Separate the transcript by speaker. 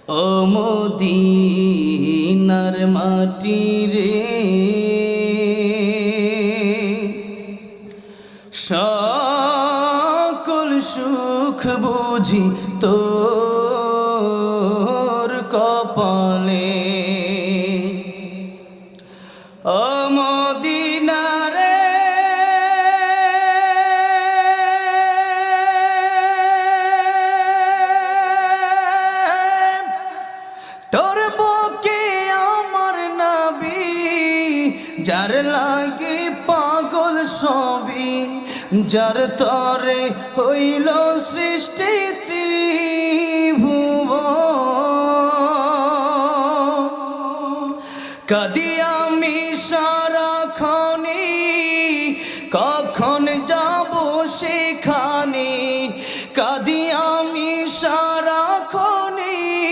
Speaker 1: ও মদিনার মাটি রে, সকল সুখ বুঝি তোর কপালে। ও মদিনা রে, তোর বুকে আমার নবী, যার লাগি পাগল সবই, যার তরে হইল সৃষ্টি ত্রিভুবন। কাদিয়া